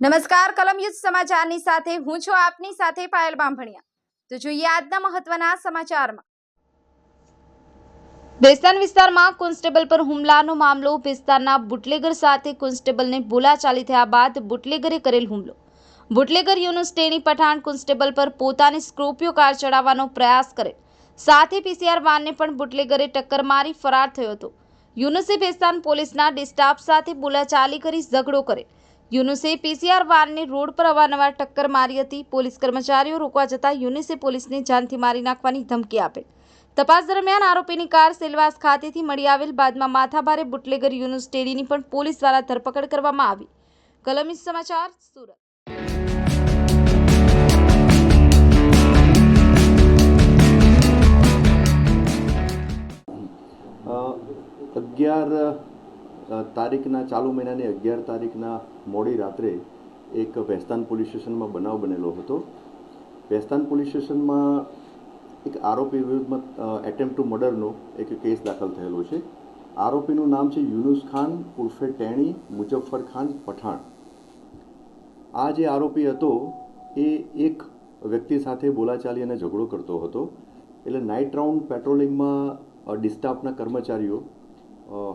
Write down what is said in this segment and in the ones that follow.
નમસ્કાર કલમ યુદ્ધ સમાચારની સાથે હું છું આપની સાથે પાયલ બામભણિયા। તો જોઈએ આજના મહત્વના સમાચારમાં। ભેસ્તાન વિસ્તારમાં કોન્સ્ટેબલ પર હુમલાનો મામલો। ભેસ્તાનના બુટલેગર સાથે કોન્સ્ટેબલને બોલાચાલી થયા બાદ બુટલેગરે કરેલ હુમલો। બુટલેગર યુનુસ ટેણી પઠાણ કોન્સ્ટેબલ પર પોતાની સ્કોર્પિયો કાર ચડાવવાનો પ્રયાસ કરેલ, સાથે પીસીઆર વાનને પણ બુટલેગરે ટક્કર મારી ફરાર થયો હતો। યુનુસે ભેસ્તાન પોલીસના ડિસ્ટાફ સાથે બોલાચાલી કરી ઝઘડો કરેલ। યુનુસે પીસીઆર વાનને રોડ પર અવારનવાર ટક્કર મારી હતી। પોલીસ કર્મચારીઓ રોકવા જતા યુનુસે પોલીસને જાનથી મારી નાખવાની ધમકી આપેલ। તપાસ દરમિયાન આરોપીની કાર સેલવાસ ખાતેથી મળી આવેલ બાદમાં માથાભારે બુટલેગર યુનુસ ટેડીની પણ પોલીસ દ્વારા ધરપકડ કરવામાં આવી। કલમ સમાચાર સુરત। 11 તારીખના ચાલુ મહિનાની 11 તારીખના મોડી રાત્રે એક ભેસ્તાન પોલીસ સ્ટેશનમાં બનાવ બનેલો હતો। ભેસ્તાન પોલીસ સ્ટેશનમાં એક આરોપી વિરુદ્ધમાં એટેમ્પ્ટ ટુ મર્ડરનો એક કેસ દાખલ થયેલો છે। આરોપીનું નામ છે યુનુસ ખાન ઉર્ફે ટેણી મુજફ્ફર ખાન પઠાણ। આ જે આરોપી હતો એ એક વ્યક્તિ સાથે બોલાચાલી અને ઝઘડો કરતો હતો। એટલે નાઇટ રાઉન્ડ પેટ્રોલિંગમાં ડિસ્ટાફના કર્મચારીઓ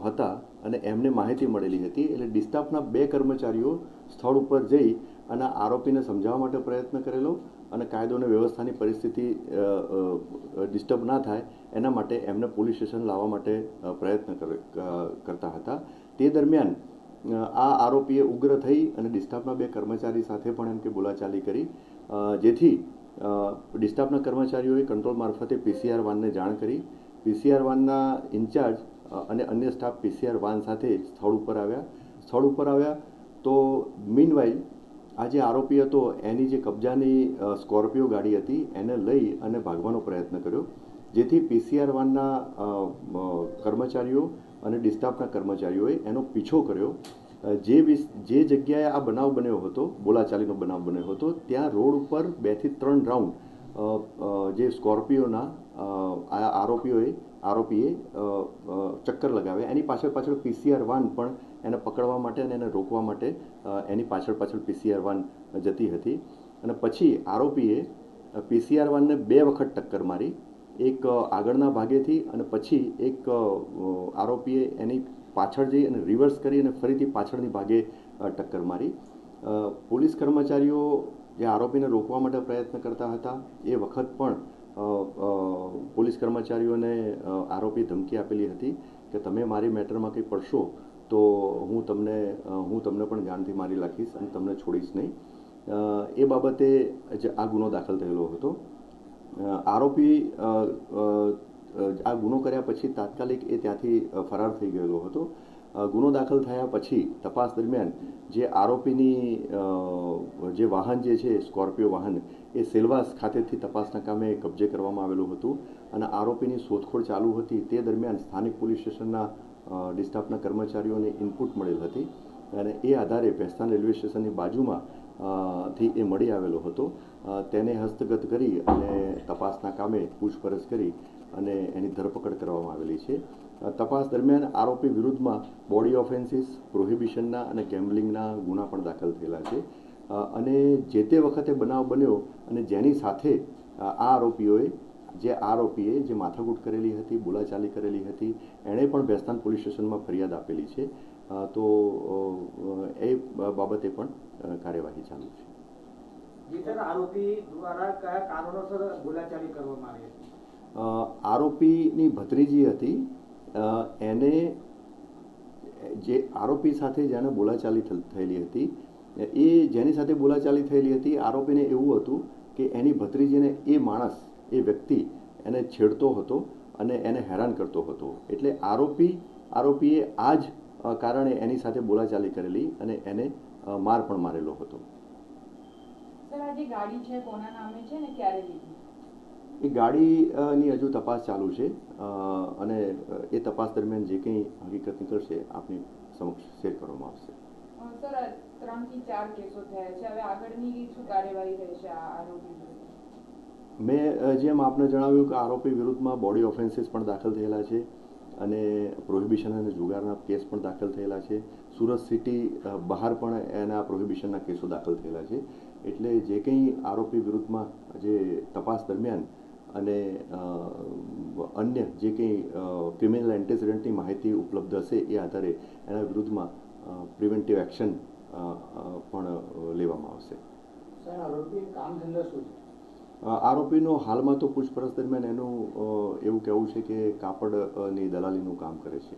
હતા અને એમને માહિતી મળેલી હતી। એટલે ડિસ્ટાફના 2 કર્મચારીઓ સ્થળ ઉપર જઈ અને આરોપીને સમજાવવા માટે પ્રયત્ન કરેલો અને કાયદો અને વ્યવસ્થાની પરિસ્થિતિ ડિસ્ટર્બ ના થાય એના માટે એમને પોલીસ સ્ટેશન લાવવા માટે પ્રયત્ન કરતા હતા। તે દરમિયાન આ આરોપીએ ઉગ્ર થઈ અને ડિસ્ટાફના 2 કર્મચારી સાથે પણ એમ કે બોલાચાલી કરી, જેથી ડિસ્ટાફના કર્મચારીઓએ કંટ્રોલ મારફતે પીસીઆર વાનને જાણ કરી। પીસીઆર વાનના ઇન્ચાર્જ અને અન્ય સ્ટાફ પીસીઆર વાન સાથે સ્થળ ઉપર આવ્યા તો મીનવાઇલ આ જે આરોપી હતો એની જે કબજાની સ્કોર્પિયો ગાડી હતી એને લઈ અને ભાગવાનો પ્રયત્ન કર્યો, જેથી પીસીઆર વાનના કર્મચારીઓ અને ડિસ્ટાફના કર્મચારીઓએ એનો પીછો કર્યો। જે જગ્યાએ આ બનાવ બન્યો હતો, બોલાચાલીનો બનાવ બન્યો હતો, ત્યાં રોડ ઉપર 2 થી 3 રાઉન્ડ જે સ્કોર્પિયોના આરોપીએ ચક્કર લગાવ્યા। એની પાછળ પીસીઆર વાન પણ એને પકડવા માટે અને એને રોકવા માટે એની પાછળ પીસીઆર વાન જતી હતી અને પછી આરોપીએ પીસીઆર વાનને 2 વખત ટક્કર મારી, એક આગળના ભાગેથી અને પછી એક આરોપીએ એની પાછળ જઈ અને રિવર્સ કરી અને ફરીથી પાછળની ભાગે ટક્કર મારી। પોલીસ કર્મચારીઓ જે આરોપીને રોકવા માટે પ્રયત્ન કરતા હતા એ વખત પણ પોલીસ કર્મચારીઓને આરોપી ધમકી આપેલી હતી કે તમે મારી મેટરમાં કંઈ પડશો તો હું તમને પણ જાનથી મારી નાખીશ અને તમને છોડીશ નહીં। એ બાબતે આ ગુનો દાખલ થયેલો હતો। આરોપી આ ગુનો કર્યા પછી તાત્કાલિક એ ત્યાંથી ફરાર થઈ ગયેલો હતો। ગુનો દાખલ થયા પછી તપાસ દરમિયાન જે આરોપીની જે વાહન જે છે સ્કોર્પિયો વાહન એ સેલવાસ ખાતેથી તપાસના કામે કબજે કરવામાં આવેલું હતું અને આરોપીની શોધખોળ ચાલુ હતી। તે દરમિયાન સ્થાનિક પોલીસ સ્ટેશનના ડિસ્ટાફના કર્મચારીઓને ઇનપુટ મળેલ હતી અને એ આધારે ભેસ્તાન રેલવે સ્ટેશનની બાજુમાં થી એ મળી આવેલો હતો। તેને હસ્તગત કરી અને તપાસના કામે પૂછપરછ કરી અને એની ધરપકડ કરવામાં આવેલી છે। તપાસ દરમિયાન આરોપી વિરુદ્ધમાં બોડી ઓફેન્સીસ, પ્રોહિબિશનના અને ગેમ્બલિંગના ગુના પણ દાખલ થયેલા છે અને જે તે વખતે બનાવ બન્યો અને જેની સાથે આ આરોપીએ જે માથાકૂટ કરેલી હતી, બોલાચાલી કરેલી હતી, એણે પણ ભેસ્તાન પોલીસ સ્ટેશનમાં ફરિયાદ આપેલી છે। તો એ બાબતે પણ કાર્યવાહી ચાલુ છે। આરોપી દ્વારા કયા કારણોસર બોલાચાલી કરવામાં આવી હતી? આરોપીની ભત્રીજી હતી, એને જે આરોપી સાથે જેને બોલાચાલી થયેલી હતી એ જેની સાથે બોલાચાલી થયેલી હતી આરોપીને એવું હતું કે એની ભત્રીજીને એ વ્યક્તિ એને છેડતો હતો અને એને હેરાન કરતો હતો। એટલે આરોપીએ આ જ કારણે એની સાથે બોલાચાલી કરેલી અને એને માર પણ મારેલો હતો। સર, આ જે ગાડી છે કોના નામે છે ને ક્યારે લીધી? એ ગાડીની હજુ તપાસ ચાલુ છે અને એ તપાસ દરમિયાન જે કંઈ હકીકત નીકળશે આપની સમક્ષ શેર કરવામાં આવશે। સર, 3 થી 4 કેસો થયા છે, હવે આગળની શું કાર્યવાહી રહેશે આ આરોપી વિરુદ્ધ? મેં જેમ આપને જણાવ્યું કે આરોપી વિરુદ્ધમાં બોડી ઓફેન્સીસ પણ દાખલ થયેલા છે અને પ્રોહિબિશન અને જુગારના કેસ પણ દાખલ થયેલા છે. સુરત સિટી બહાર પણ એના પ્રોહિબિશનના કેસો દાખલ થયેલા છે. એટલે જે કંઈ આરોપી વિરુદ્ધમાં જે તપાસ દરમિયાન અને અન્ય જે કંઈ ક્રિમિનલ એન્ટેસિડન્ટની માહિતી ઉપલબ્ધ હશે એ આધારે એના વિરુદ્ધમાં પ્રિવેન્ટિવ એક્શન પણ લેવામાં આવશે. સાહેબ, આરોપી કામ ધંધો શું છે? આરોપીનો હાલમાં તો પૂછપરછ દરમિયાન એનું એવું કહેવું છે કે કાપડની દલાલીનું કામ કરે છે.